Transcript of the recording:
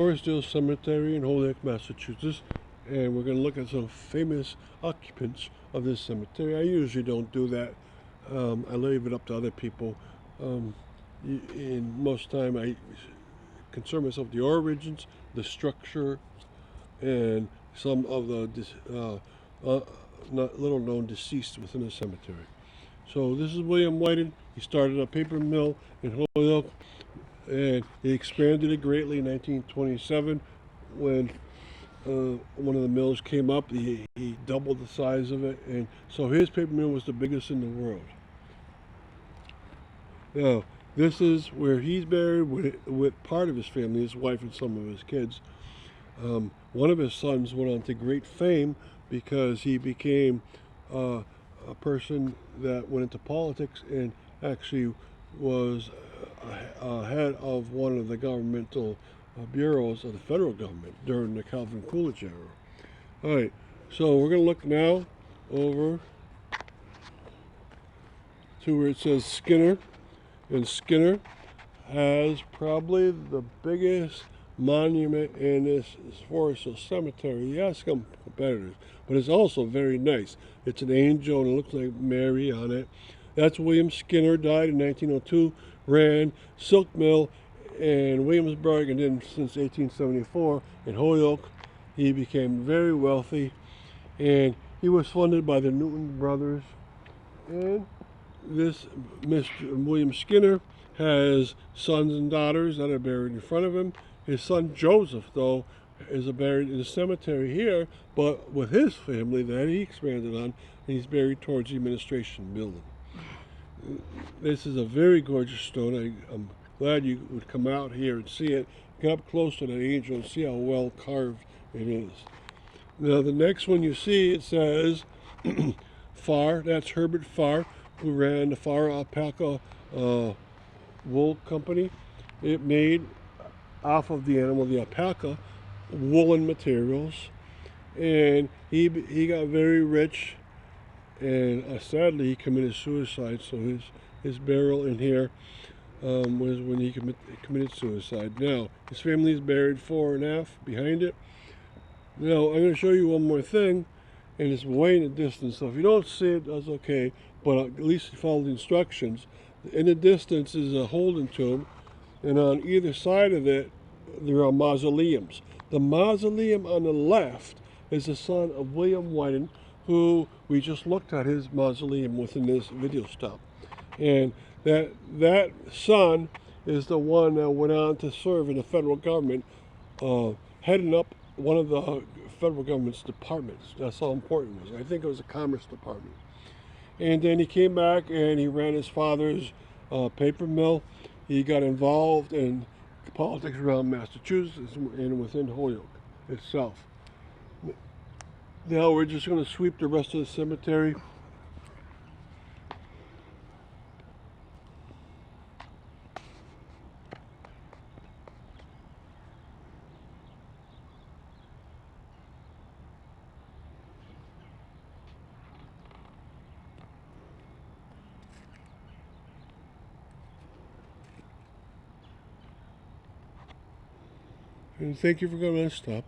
Forestdale Cemetery in Holyoke, Massachusetts, and we're going to look at some famous occupants of this cemetery. I usually don't do that. I leave it up to other people. In most time, I concern myself with the origins, the structure, and some of the not little known deceased within the cemetery. So this is William Whiting. He started a paper mill in Holyoke, and he expanded it greatly in 1927 when one of the mills came up. He doubled the size of it, and so his paper mill was the biggest in the world. Now, this is where he's buried with part of his family, his wife and some of his kids. One of his sons went on to great fame because he became a person that went into politics and actually was head of one of the governmental bureaus of the federal government during the Calvin Coolidge era. All right, so we're going to look now over to where it says Skinner, and Skinner has probably the biggest monument in this Forestdale Cemetery. Yes, some competitors, but it's also very nice. It's an angel and it looks like Mary on it. That's William Skinner, died in 1902, ran silk mill in Williamsburg, and then since 1874 in Holyoke. He became very wealthy, and he was funded by the Newton brothers. And this Mr. William Skinner has sons and daughters that are buried in front of him. His son Joseph, though, is buried in the cemetery here, but with his family that he expanded on, and he's buried towards the administration building. This is a very gorgeous stone. I'm glad you would come out here and see it. Get up close to that angel and see how well carved it is. Now the next one you see, it says Farr. That's Herbert Farr, who ran the Farr Alpaca wool company. It made, off of the animal, the alpaca, woolen materials, and he got very rich, and sadly he committed suicide. So his burial in here was when he committed suicide. Now his family is buried fore and aft behind it. Now I'm going to show you one more thing, and it's way in the distance, so if you don't see it, that's okay, but at least follow the instructions. In the distance is a holding tomb, and on either side of it there are mausoleums. The mausoleum on the left is the son of William Whiting, who we just looked at his mausoleum within this video stop. And that son is the one that went on to serve in the federal government, heading up one of the federal government's departments. That's how important it was. I think it was the Commerce Department. And then he came back and he ran his father's paper mill. He got involved in politics around Massachusetts and within Holyoke itself. Now we're just going to sweep the rest of the cemetery. And thank you for coming to stop.